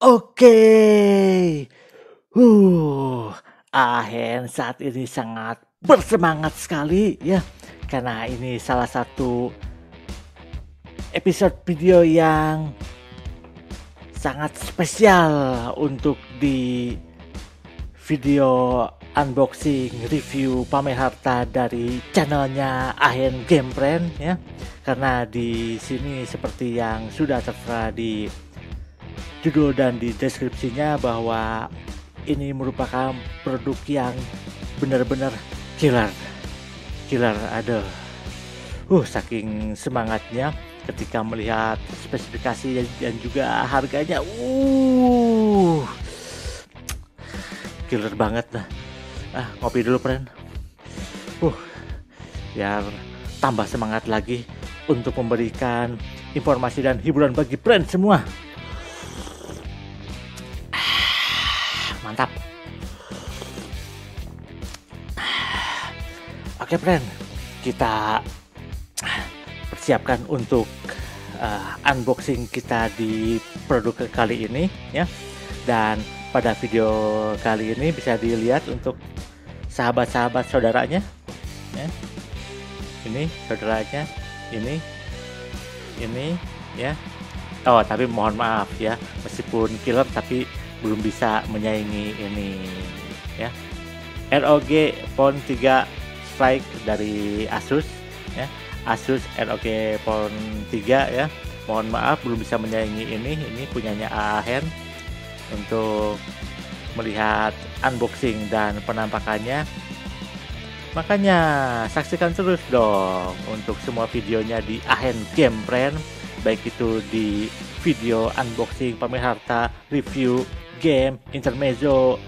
Oke. Uh, Ahen saat ini sangat bersemangat sekali ya. Karena ini salah satu episode video yang sangat spesial untuk di video unboxing review pamer harta dari channelnya Ahen Gamepren ya. Karena di sini seperti yang sudah tertera di judul dan di deskripsinya bahwa ini merupakan produk yang benar-benar killer. Aduh. Saking semangatnya ketika melihat spesifikasi dan juga harganya. Killer banget lah. Ngopi dulu, friend. Biar tambah semangat lagi untuk memberikan informasi dan hiburan bagi friend semua. Mantap. Oke, friend, kita persiapkan untuk unboxing kita di produk kali ini ya. Dan pada video kali ini bisa dilihat untuk sahabat-sahabat saudaranya ya. Ini saudaranya, ini ya. Oh, tapi mohon maaf ya, meskipun killer tapi belum bisa menyaingi ini ya. ROG Phone 3 Strike dari Asus ya. Asus ROG Phone 3 ya. Mohon maaf belum bisa menyaingi ini punyanya Ahen. Untuk melihat unboxing dan penampakannya, makanya saksikan terus dong untuk semua videonya di Ahen Gamepren, baik itu di video unboxing pamer harta, review game, intermezzo,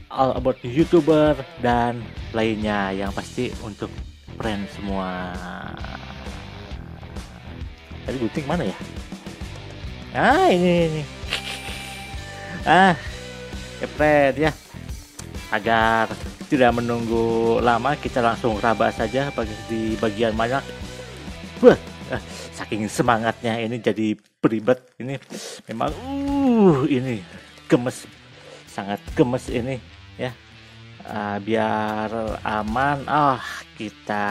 all about YouTuber dan lainnya yang pasti untuk friend semua. Tadi gunting mana ya? Ini. Friend ya. Agar tidak menunggu lama, kita langsung raba saja di bagian banyak. Saking semangatnya ini jadi beribet ini. Memang ini gemes, sangat gemes ini ya. Biar aman kita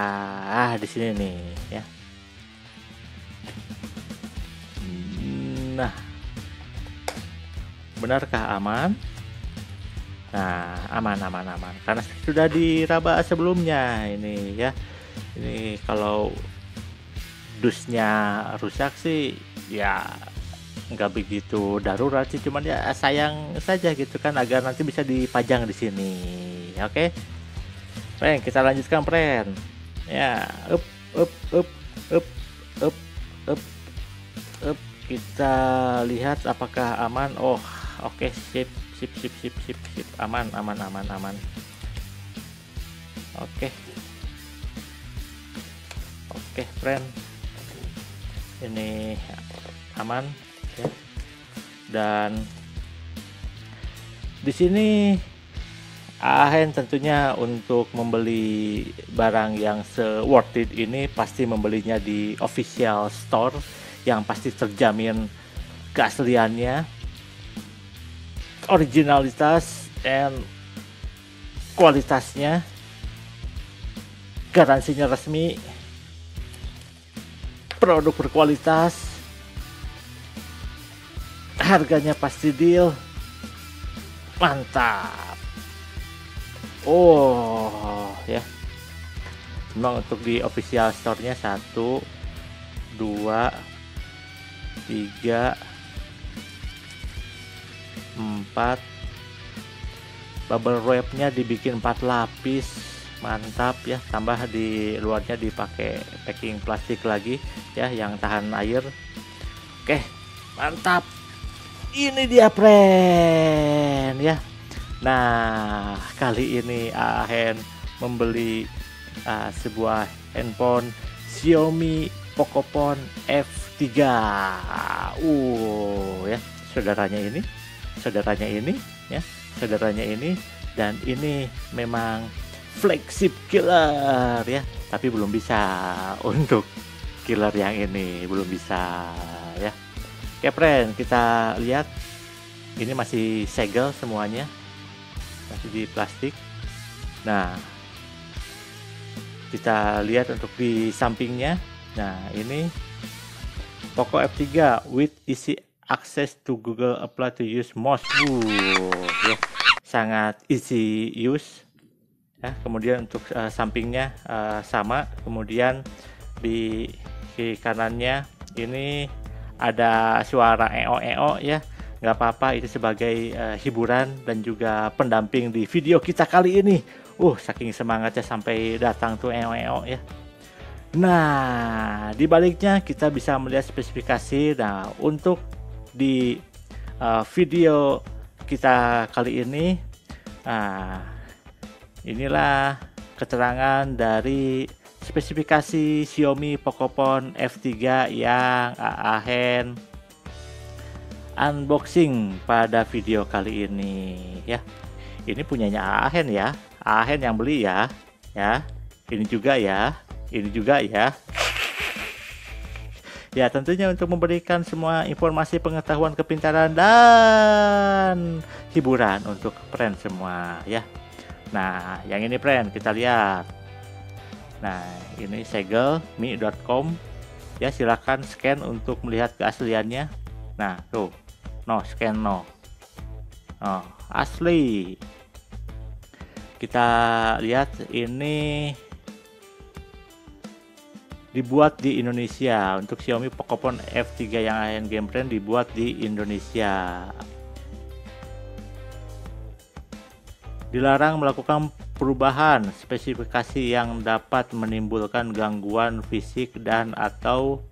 di sini nih ya. Nah, benarkah aman? Nah, aman karena sudah diraba sebelumnya ini ya. Ini kalau dusnya rusak sih ya nggak begitu darurat sih, cuman ya sayang saja gitu kan, agar nanti bisa dipajang di sini. Oke, friend, kita lanjutkan, friend ya. Kita lihat apakah aman. Oke, sip, aman. Oke, friend, ini aman ya. Dan di sini Ahen tentunya untuk membeli barang yang worth it ini pasti membelinya di official store yang pasti terjamin keasliannya, originalitas dan kualitasnya, garansinya resmi, produk berkualitas, harganya pasti deal, mantap. Ya, memang untuk di official store-nya 1, 2, 3, 4, bubble wrap-nya dibikin 4 lapis, mantap ya. Tambah di luarnya dipakai packing plastik lagi ya yang tahan air. Oke, mantap. Ini dia, friend ya. Nah, kali ini Ahen membeli sebuah handphone Xiaomi Pocophone F3 ya. Saudaranya ini dan ini memang flagship killer ya, tapi belum bisa untuk killer yang ini, belum bisa ya. Oke, friend, kita lihat Ini masih segel semuanya, masih di plastik. Nah, kita lihat untuk di sampingnya. Nah, ini Poco F3 with easy access to Google Apply to use mouse. Ya, sangat easy use. Ya, kemudian untuk sampingnya sama. Kemudian di kiri kanannya ini ada suara EO ya. Nggak apa-apa, itu sebagai hiburan dan juga pendamping di video kita kali ini. Saking semangatnya sampai datang tuh EO ya. Nah, di baliknya kita bisa melihat spesifikasi. Nah, untuk di video kita kali ini, inilah keterangan dari spesifikasi Xiaomi Pocophone F3 yang Aahen unboxing pada video kali ini ya. Ini punyanya Aahen ya. Aahen yang beli ya. Ini juga ya. Ya, tentunya untuk memberikan semua informasi, pengetahuan, kepintaran dan hiburan untuk friend semua ya. Nah, yang ini friend kita lihat. Nah, ini segel mi.com ya, silakan scan untuk melihat keasliannya. Nah, tuh. Scan asli. Kita lihat ini dibuat di Indonesia. Untuk Xiaomi Pocophone F3 yang Aahen Game Friend dibuat di Indonesia. Dilarang melakukan perubahan spesifikasi yang dapat menimbulkan gangguan fisik dan atau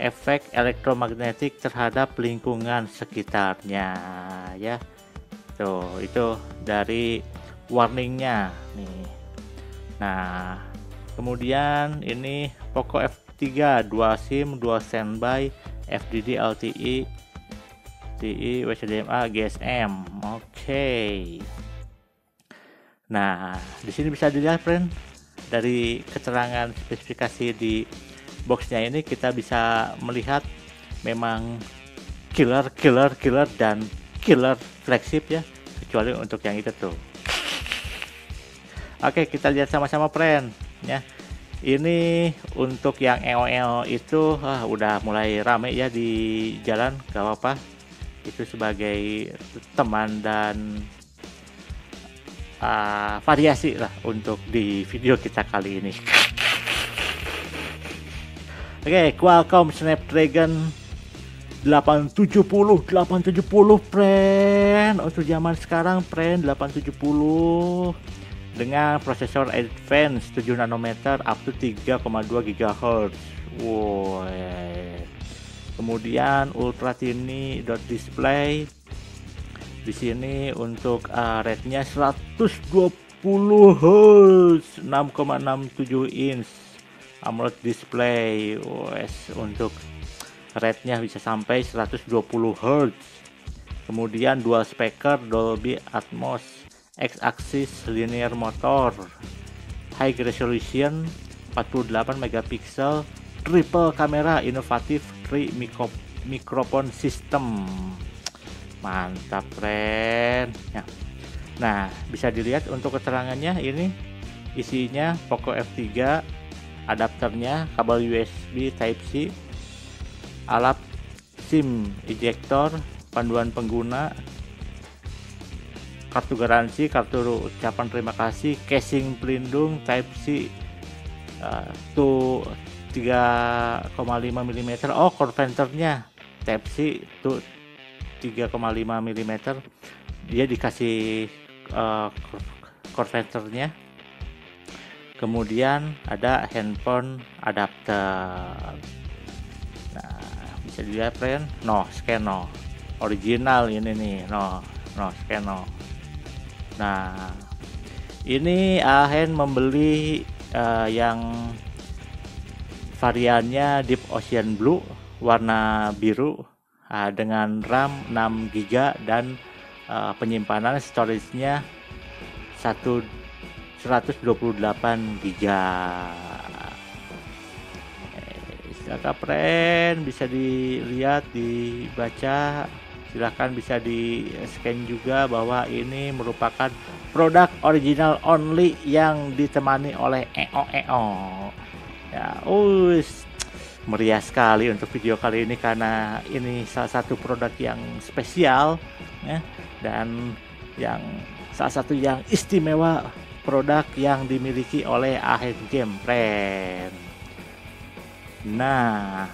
efek elektromagnetik terhadap lingkungan sekitarnya ya. Tuh, itu dari warningnya nih. Nah, kemudian ini Poco F3 2 SIM, 2 standby, FDD, LTE, TI, HDMI, GSM. Oke. Nah, di sini bisa dilihat friend, dari keterangan spesifikasi di boxnya ini kita bisa melihat memang killer dan killer flagship ya, kecuali untuk yang itu tuh. Oke, kita lihat sama-sama friend ya. Ini untuk yang EOL itu udah mulai rame ya di jalan, gak apa-apa, itu sebagai teman dan variasi lah untuk di video kita kali ini. Oke, Qualcomm Snapdragon 870 friend. Untuk zaman sekarang friend, 870 dengan prosesor advance 7 nanometer up to 3,2 GHz. Wow. Kemudian ultra tiny dot display. Di sini untuk rate-nya 120 Hz, 6,67 inch AMOLED display. Untuk rate-nya bisa sampai 120 Hz. Kemudian dual speaker Dolby Atmos, X-axis linear motor, high resolution 48 megapiksel, triple kamera, inovatif 3 microphone system. Mantap friend ya. Nah, bisa dilihat untuk keterangannya, ini isinya Poco F3, adapternya, kabel USB Type-C, alat SIM ejector, panduan pengguna, kartu garansi, kartu ucapan terima kasih, casing pelindung Type-C tuh 3,5 mm. Core venternya Type-C tuh 3,5 mm. Dia dikasih core venternya. Kemudian ada handphone adapter. Nah, bisa dilihat friend, scan original ini nih, scan. Nah, ini Aahen membeli yang variannya Deep Ocean Blue warna biru dengan RAM 6 GB dan penyimpanan storage-nya 128 GB. Silakan friend, bisa dilihat, dibaca Silahkan bisa di scan juga bahwa ini merupakan produk original only yang ditemani oleh EO. Ya, meriah sekali untuk video kali ini karena ini salah satu produk yang spesial ya, dan yang salah satu yang istimewa, produk yang dimiliki oleh Ahen Game Friend. Nah,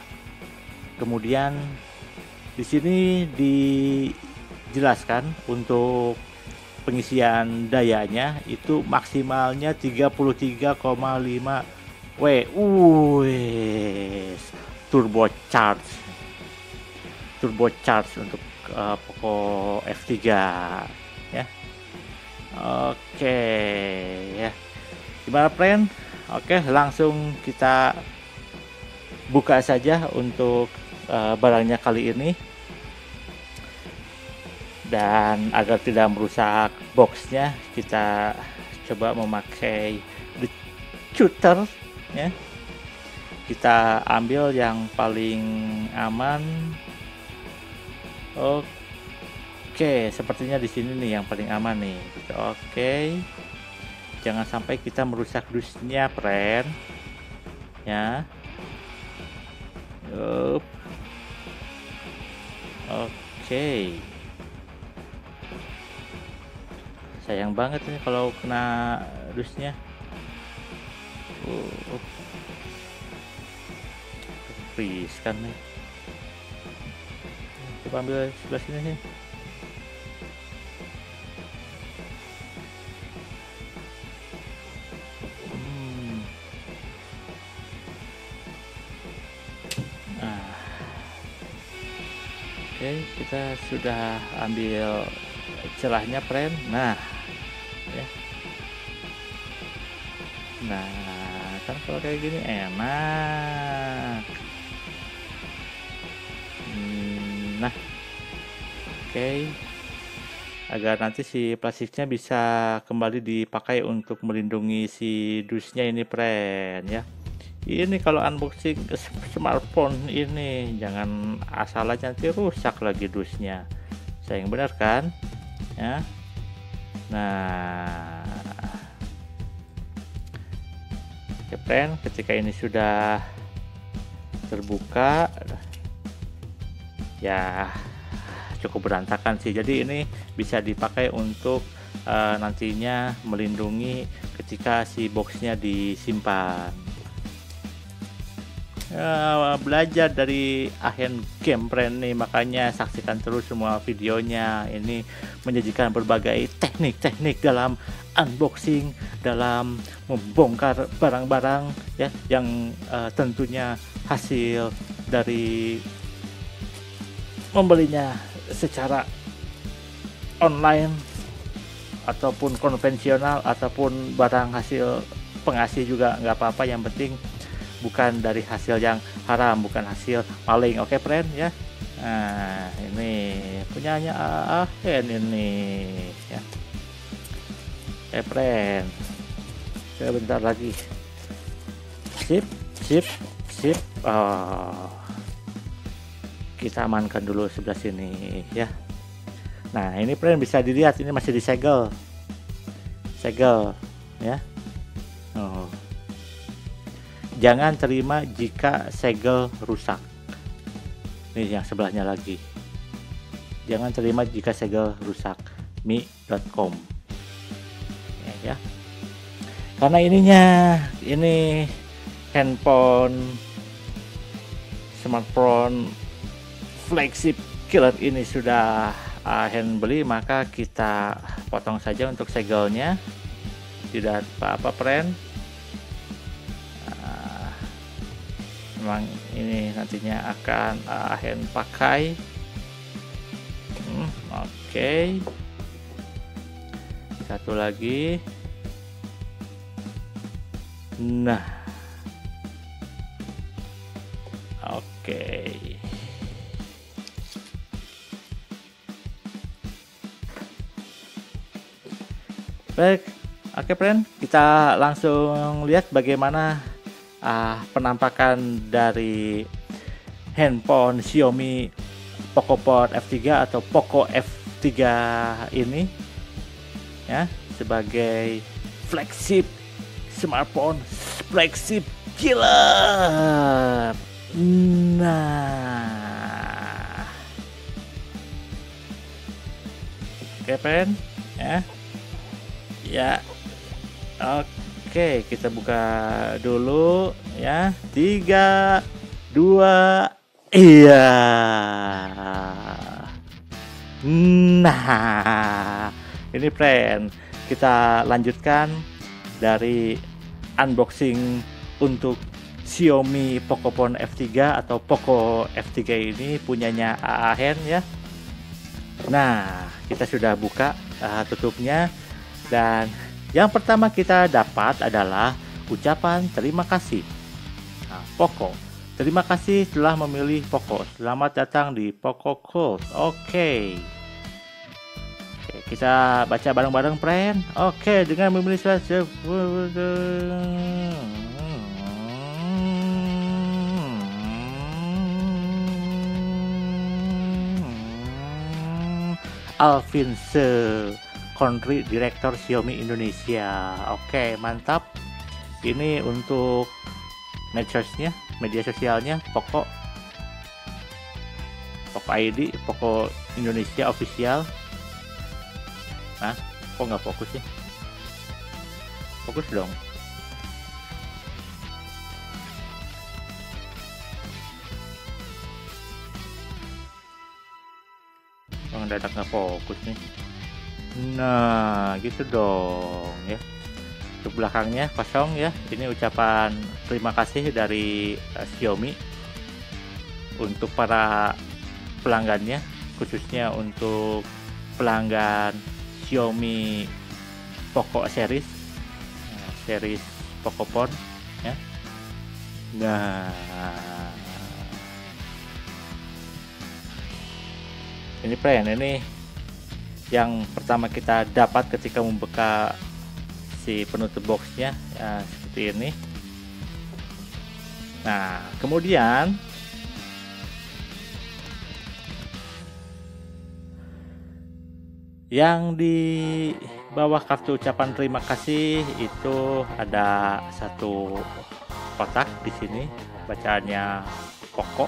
kemudian di sini dijelaskan untuk pengisian dayanya itu maksimalnya 33,5 W. Turbocharge untuk Poco F3 ya. Oke ya. Gimana friend? Oke, langsung kita buka saja untuk barangnya kali ini. Dan agar tidak merusak boxnya, kita coba memakai the shooter ya. Kita ambil yang paling aman. Oke, sepertinya di sini nih yang paling aman nih. Oke, jangan sampai kita merusak dusnya, friend ya. Oke, sayang banget ini kalau kena dusnya. Riskan nih. Coba ambil sebelah sini nih. Oke, kita sudah ambil celahnya, friend. Nah ya, nah kan kalau kayak gini enak. Nah, oke, agar nanti si plastiknya bisa kembali dipakai untuk melindungi si dusnya ini, friend ya. Ini kalau unboxing smartphone ini jangan asal aja nanti rusak lagi dusnya, sayang benar kan ya. Nah, oke friend, ketika ini sudah terbuka ya cukup berantakan sih, jadi ini bisa dipakai untuk nantinya melindungi ketika si boxnya disimpan. Belajar dari Ahen Game Friend nih, makanya saksikan terus semua videonya. Ini menyajikan berbagai teknik-teknik dalam unboxing, dalam membongkar barang-barang ya, yang tentunya hasil dari membelinya secara online ataupun konvensional ataupun barang hasil pengasih juga nggak apa-apa, yang penting bukan dari hasil yang haram, bukan hasil maling. Oke friend ya. Nah, ini punyanya Ahen ini ya. Friend, sebentar lagi. Sip. Kita amankan dulu sebelah sini ya. Nah, ini friend bisa dilihat ini masih disegel ya. Jangan terima jika segel rusak. Ini yang sebelahnya lagi. Jangan terima jika segel rusak. mi.com ya. Karena ini handphone smartphone flagship killer ini sudah Ahen beli, maka kita potong saja untuk segelnya. Tidak apa-apa friend. Memang ini nantinya akan Ahen pakai. Oke. Satu lagi. Nah, oke. Baik, oke friend, kita langsung lihat bagaimana penampakan dari handphone Xiaomi Pocophone F3 atau Poco F3 ini ya sebagai flagship smartphone flagship killer. Nah, oke friend ya. Ya. Oke, kita buka dulu ya. 3 2 iya. Nah, ini friend, kita lanjutkan dari unboxing untuk Xiaomi Pocophone F3 atau Poco F3 ini punyanya Aahen ya. Nah, kita sudah buka tutupnya, dan yang pertama kita dapat adalah ucapan terima kasih. Nah, Poco, terima kasih telah memilih Poco. Selamat datang di Poco Cult. Oke, kita baca bareng-bareng friend. Oke, dengan memilih Alvin Se, Country Director Xiaomi Indonesia. Oke, mantap. Ini untuk media sosialnya Poco ID, Poco Indonesia Official. Nah, kok nggak fokus ya? Fokus dong. Mendadak nggak fokus nih. Nah, gitu dong ya. Untuk belakangnya kosong ya. Ini ucapan terima kasih dari Xiaomi untuk para pelanggannya, khususnya untuk pelanggan Xiaomi Poco series, series Pocophone ya. Nah, ini friend, ini yang pertama kita dapat ketika membuka si penutup boxnya ya, seperti ini. Nah, kemudian yang di bawah kartu ucapan terima kasih itu ada satu kotak di sini, bacaannya Poco.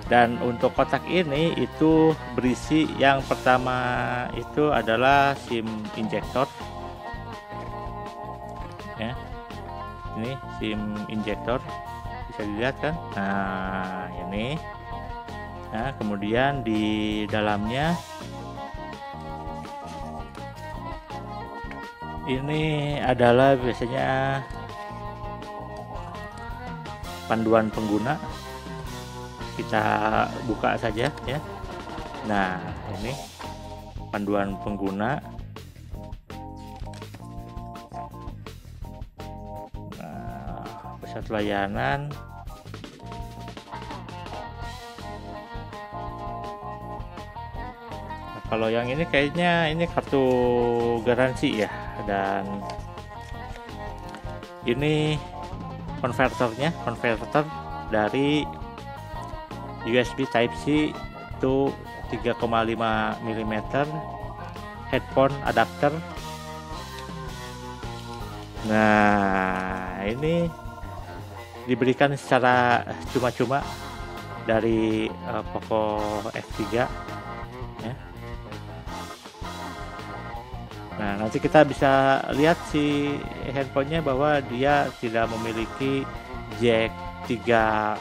Dan untuk kotak ini itu berisi yang pertama itu adalah SIM injektor ya. Ini SIM injektor, bisa dilihat kan. Nah, ini. Nah, kemudian di dalamnya ini adalah biasanya panduan pengguna. Kita buka saja ya. Nah, ini panduan pengguna. Nah, pusat layanan. Nah, kalau yang ini kayaknya ini kartu garansi ya, dan ini konverter dari USB Type-C to 3,5 mm, headphone adapter. Nah, ini diberikan secara cuma-cuma dari Poco F3 ya. Nah, nanti kita bisa lihat si handphonenya bahwa dia tidak memiliki jack 3,5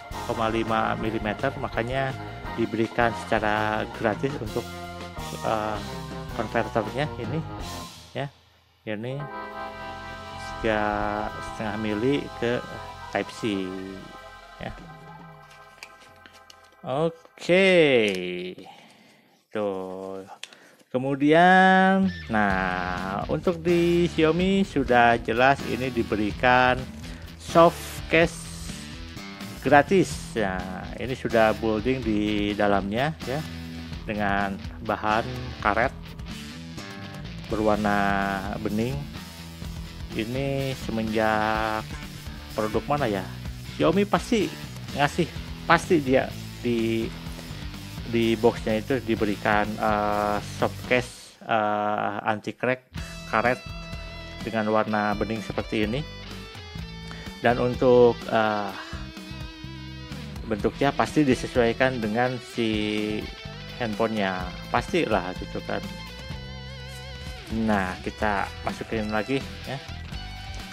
mm, makanya diberikan secara gratis untuk konverternya ini ya. Ini 3,5 mili ke Type-C ya. Oke, tuh. Kemudian, nah, untuk di Xiaomi sudah jelas ini diberikan soft case gratis. Nah, ini sudah molding di dalamnya ya, dengan bahan karet berwarna bening. Ini semenjak produk mana ya, Xiaomi pasti ngasih, pasti dia di di boxnya itu diberikan soft case anti crack karet dengan warna bening seperti ini. Dan untuk bentuknya pasti disesuaikan dengan si handphonenya, pastilah gitu kan. Nah, kita masukin lagi ya.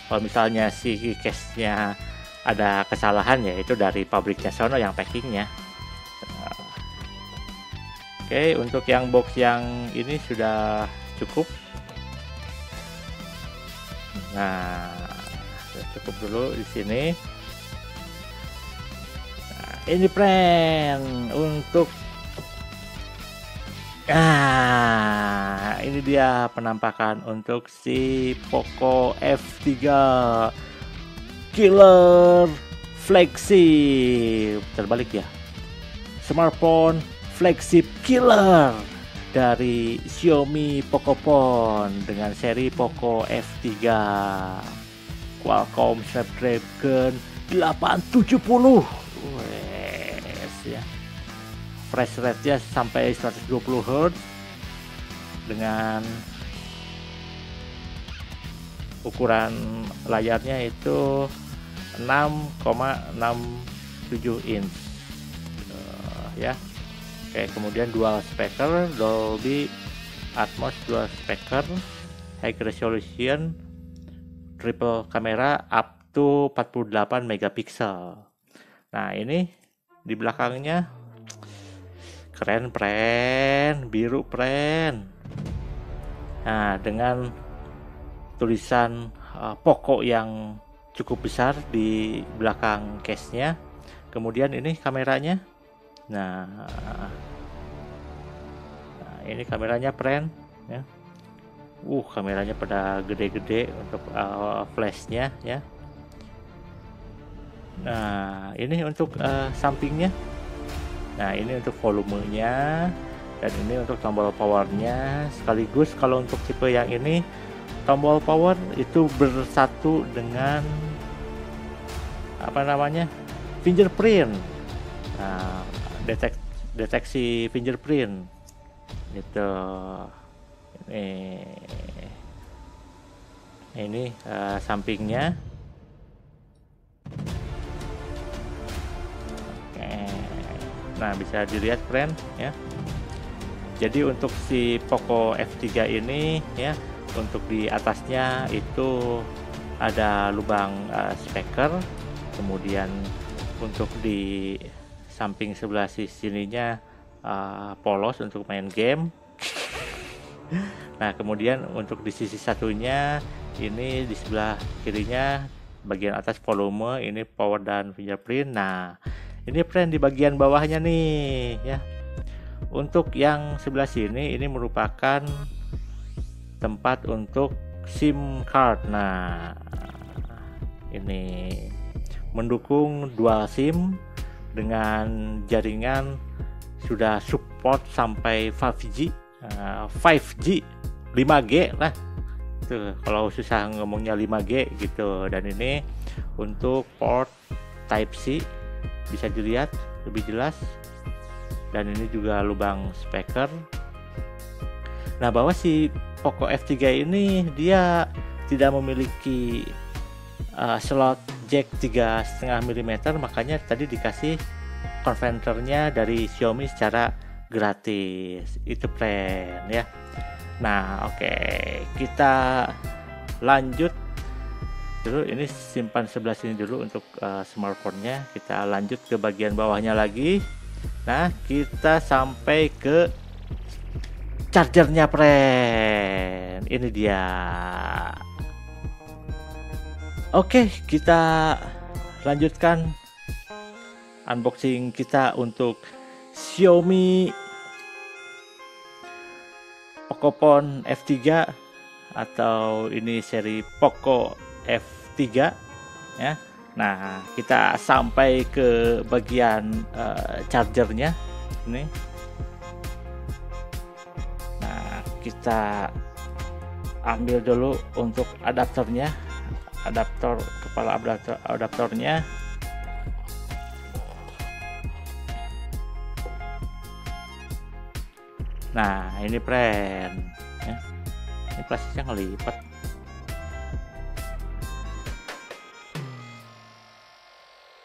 Kalau misalnya si case-nya ada kesalahan, ya itu dari pabriknya sono yang packingnya. Oke, untuk yang box yang ini sudah cukup. Nah, cukup dulu di sini. Nah, ini friend untuk ini dia penampakan untuk si Poco F3 Killer Flagship. Terbalik ya, smartphone flagship killer dari Xiaomi Pocophone dengan seri Poco F3 Qualcomm Snapdragon 870. Wes ya. Refresh rate-nya sampai 120 Hz dengan ukuran layarnya itu 6,67 inch ya. Oke, kemudian dual speaker Dolby Atmos dual speaker, high resolution, triple kamera up to 48 megapiksel. Nah, ini di belakangnya keren friend, biru friend. Nah, dengan tulisan Poco yang cukup besar di belakang case-nya. Kemudian ini kameranya. Nah, ini kameranya friend ya. Kameranya pada gede-gede untuk flashnya ya. Nah, ini untuk sampingnya. Nah, ini untuk volumenya, dan ini untuk tombol powernya. Sekaligus kalau untuk tipe yang ini, tombol power itu bersatu dengan fingerprint. Nah, deteksi fingerprint gitu. Ini sampingnya. Nah, bisa dilihat friend ya. Jadi untuk si Poco F3 ini ya, untuk di atasnya itu ada lubang speaker. Kemudian untuk di samping sebelah sininya polos untuk main game. Nah, kemudian untuk di sisi satunya ini di sebelah kirinya bagian atas volume, ini power dan fingerprint. Nah, ini friend di bagian bawahnya nih ya. Untuk yang sebelah sini ini merupakan tempat untuk SIM card. Nah, ini mendukung dual SIM dengan jaringan sudah support sampai 5G, 5G lah. Tuh, kalau susah ngomongnya 5G gitu. Dan ini untuk port Type C, bisa dilihat lebih jelas. Dan ini juga lubang speaker. Nah, bahwa si Poco F3 ini dia tidak memiliki slot jack 3,5 mm, makanya tadi dikasih konverternya dari Xiaomi secara gratis. Itu friend ya. Nah, oke, kita lanjut dulu. Ini simpan sebelah sini dulu untuk smartphone-nya. Kita lanjut ke bagian bawahnya lagi. Nah, kita sampai ke chargernya friend. Ini dia. Oke, kita lanjutkan unboxing kita untuk Xiaomi Pocophone F3 atau ini seri Poco F3 ya. Nah, kita sampai ke bagian chargernya ini. Nah, kita ambil dulu untuk adaptornya, kepala adaptornya. Nah, ini friend ya. Ini plastiknya ngelipat.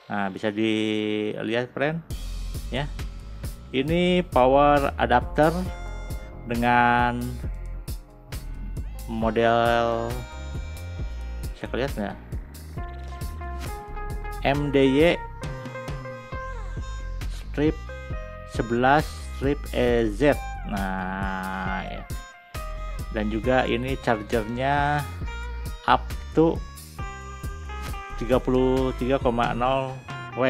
Nah, bisa dilihat friend ya. Ini power adapter dengan model, bisa lihat nggak, MDY strip 11 strip EZ. Nah ya. Dan juga ini chargernya up to 33,0 W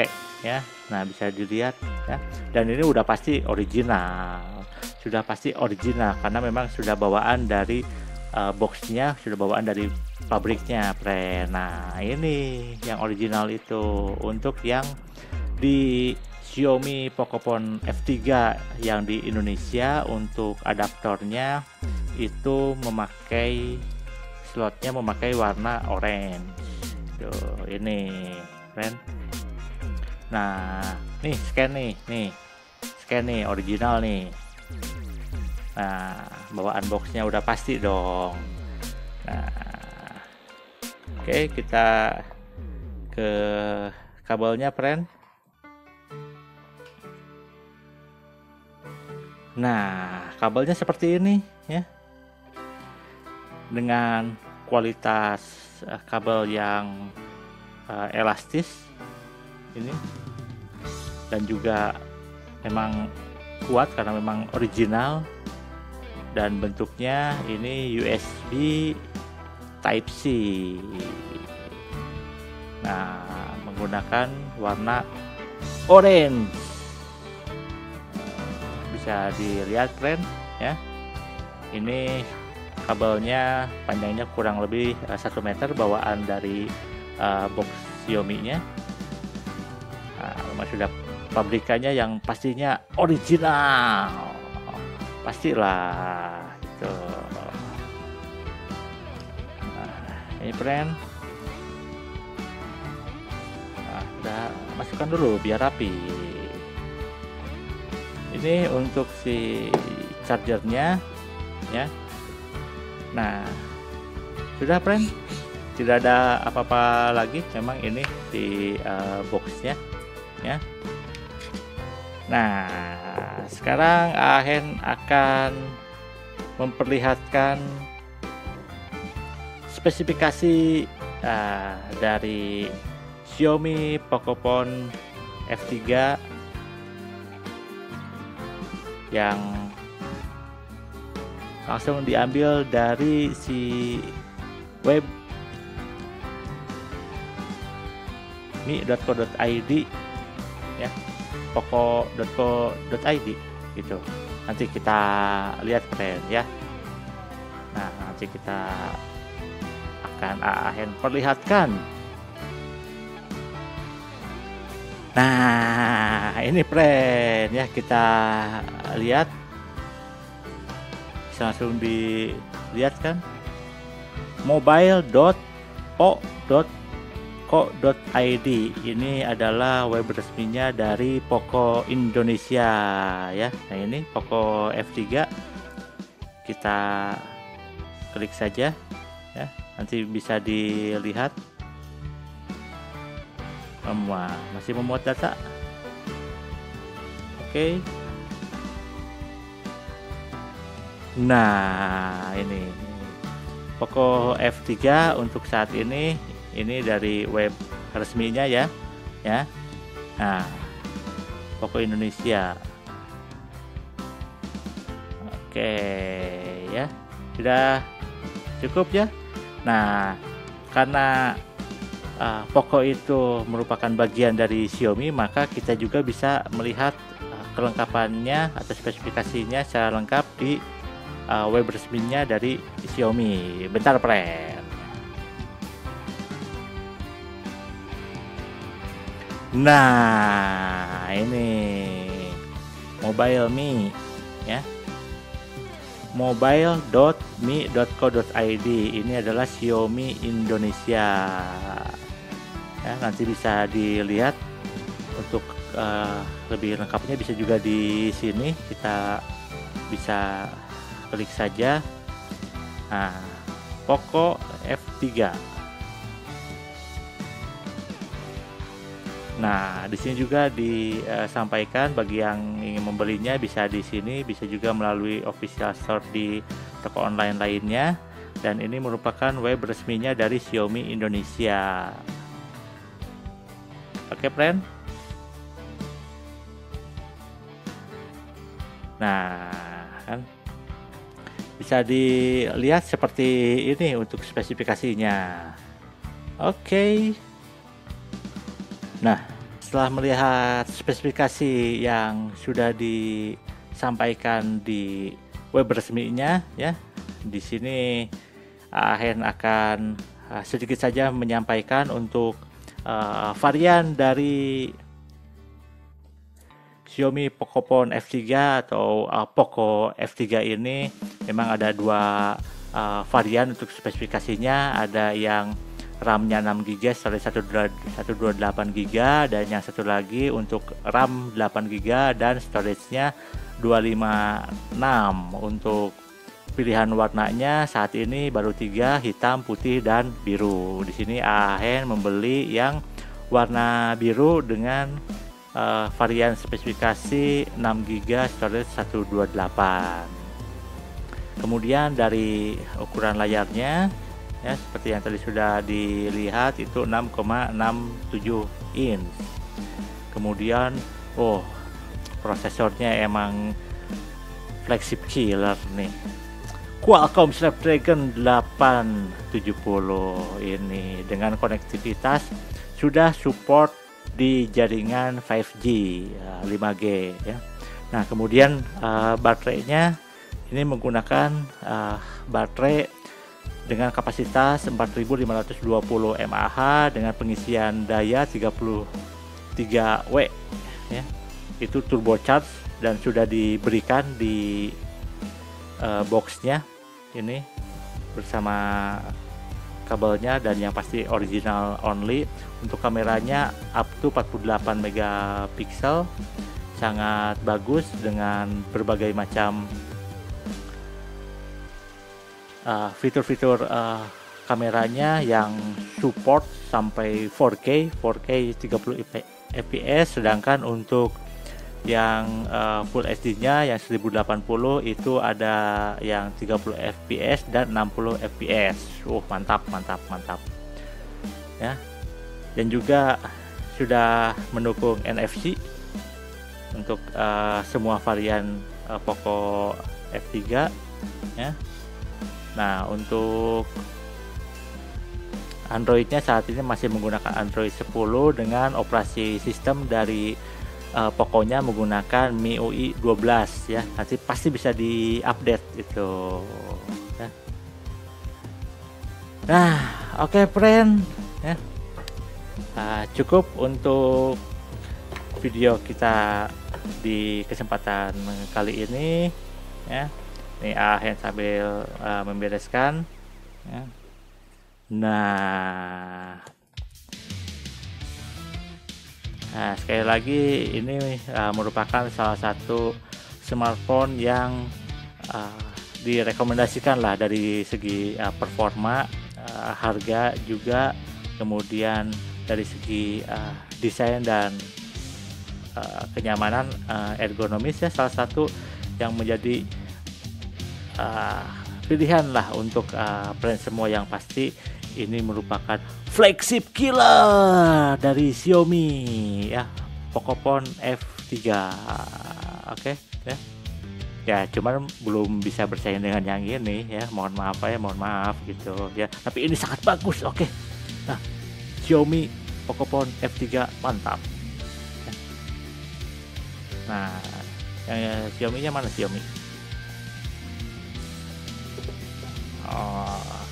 ya. Nah, bisa dilihat ya. Dan ini udah pasti original. Sudah pasti original karena memang sudah bawaan dari boxnya, sudah bawaan dari pabriknya, friend. Nah, ini yang original itu. Untuk yang di Xiaomi Pocophone F3 yang di Indonesia, untuk adaptornya itu memakai slotnya memakai warna orange. Tuh, ini friend. Nah, nih scan nih original nih. Nah, bawaan boxnya udah pasti dong. Nah, oke, kita ke kabelnya friend. Nah, kabelnya seperti ini ya, dengan kualitas kabel yang elastis ini, dan juga memang kuat karena memang original, dan bentuknya ini USB Type C. Nah, menggunakan warna orange. Bisa dilihat friend ya. Ini kabelnya panjangnya kurang lebih 1 meter, bawaan dari box Xiaomi-nya. Nah, sudah pabrikannya yang pastinya original, pastilah itu. Nah, ini friend. Nah, udah masukkan dulu biar rapi. Ini untuk si chargernya ya. Nah, sudah friend, tidak ada apa-apa lagi, memang ini di boxnya ya. Nah, sekarang Ahen akan memperlihatkan spesifikasi dari Xiaomi Pocophone F3 yang langsung diambil dari si web mi.co.id ya, poco.co.id gitu. Nanti kita lihat friend ya. Nah, nanti kita akan Ahen perlihatkan. Nah, ini friend ya, kita lihat. Bisa langsung dilihat kan, mobile.po.co.id. Ini adalah web resminya dari Poco Indonesia ya. Nah, ini Poco F3, kita klik saja ya, nanti bisa dilihat. Masih memuat data. Oke. Nah, ini Poco F3 untuk saat ini dari web resminya ya. Nah, Poco Indonesia. Oke ya, sudah cukup ya. Nah, karena Poco itu merupakan bagian dari Xiaomi, maka kita juga bisa melihat kelengkapannya atau spesifikasinya secara lengkap di web resminya dari Xiaomi. Bentar friend. Nah, ini Mobile Mi ya, mobile.mi.co.id. ini adalah Xiaomi Indonesia ya. Nanti bisa dilihat untuk lebih lengkapnya, bisa juga di sini kita bisa klik saja. Nah, Poco F3. Nah, di sini juga disampaikan bagi yang ingin membelinya bisa di sini, bisa juga melalui official store di toko online lainnya. Dan ini merupakan web resminya dari Xiaomi Indonesia. Oke, friend. Nah, kan bisa dilihat seperti ini untuk spesifikasinya. Oke. Nah, setelah melihat spesifikasi yang sudah disampaikan di web resminya, ya, di sini Ahen akan sedikit saja menyampaikan untuk varian dari Xiaomi Pocophone F3 atau Poco F3 ini memang ada dua varian untuk spesifikasinya. Ada yang RAM-nya 6GB, storage 128GB, dan yang satu lagi untuk RAM 8GB dan storage-nya 256. Untuk pilihan warnanya saat ini baru 3, hitam, putih, dan biru. Di sini Ahen membeli yang warna biru dengan varian spesifikasi 6GB, storage 128. Kemudian dari ukuran layarnya, ya, seperti yang tadi sudah dilihat itu 6,67 inch. Kemudian prosesornya emang flagship killer nih, Qualcomm Snapdragon 870 ini dengan konektivitas sudah support di jaringan 5G 5G ya. Nah, kemudian baterainya ini menggunakan baterai dengan kapasitas 4520 mAh dengan pengisian daya 33W ya. Itu turbocharge dan sudah diberikan di boxnya ini bersama kabelnya, dan yang pasti original only. Untuk kameranya up to 48 megapiksel, sangat bagus dengan berbagai macam fitur-fitur kameranya yang support sampai 4K 30 fps, sedangkan untuk yang Full HD-nya yang 1080 itu ada yang 30 fps dan 60 fps. Mantap ya. Dan juga sudah mendukung NFC untuk semua varian Poco F3 ya. Nah, untuk Android-nya saat ini masih menggunakan Android 10 dengan operasi sistem dari Poco-nya menggunakan MIUI 12 ya. Nanti pasti bisa diupdate itu ya. Nah, oke, friend ya. Cukup untuk video kita di kesempatan kali ini ya. Ini Ahen sambil membereskan ya. Nah, sekali lagi ini merupakan salah satu smartphone yang direkomendasikan lah dari segi performa, harga juga, kemudian dari segi desain dan kenyamanan, ergonomis ya, salah satu yang menjadi pilihan lah untuk brand semua. Yang pasti ini merupakan flagship killer dari Xiaomi ya, Pocophone F3. Oke ya. Ya, cuman belum bisa bersaing dengan yang ini ya. Mohon maaf gitu ya. Tapi ini sangat bagus. Oke. Nah, Xiaomi Pocophone F3 mantap. Ya. Nah, yang Xiaomi-nya mana Xiaomi?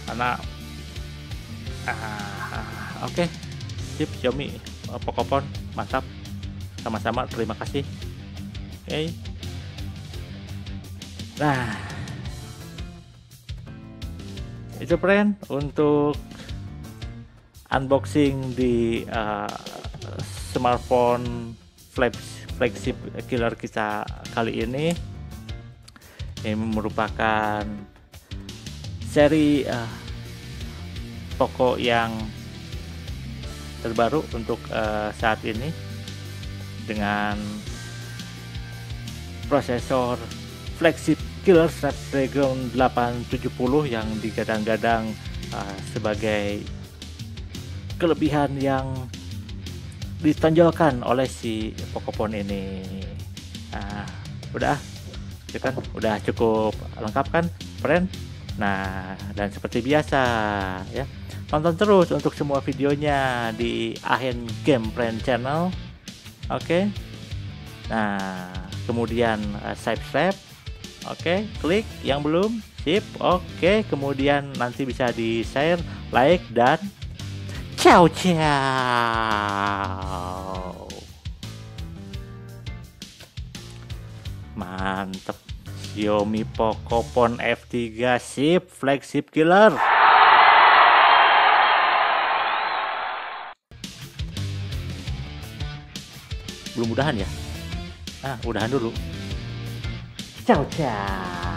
Karena oke, sip. Xiaomi Pocophone mantap, sama-sama, terima kasih. Oke. Nah, itu friend untuk unboxing di smartphone flagship killer kita kali ini Ini merupakan seri Poco yang terbaru untuk saat ini dengan prosesor flagship killer Snapdragon 870 yang digadang-gadang sebagai kelebihan yang ditonjolkan oleh si Pocophone ini. Udah cukup lengkap kan, friend? Nah, dan seperti biasa ya, tonton terus untuk semua videonya di Ahen Game Friend Channel. Oke. Nah, kemudian subscribe. Oke, klik yang belum, sip. Oke, kemudian nanti bisa di share, like, dan ciao ciao. Mantep. Xiaomi Pocophone F3 sip, flagship killer. Belum udahan ya? Udahan dulu. Ciao ciao.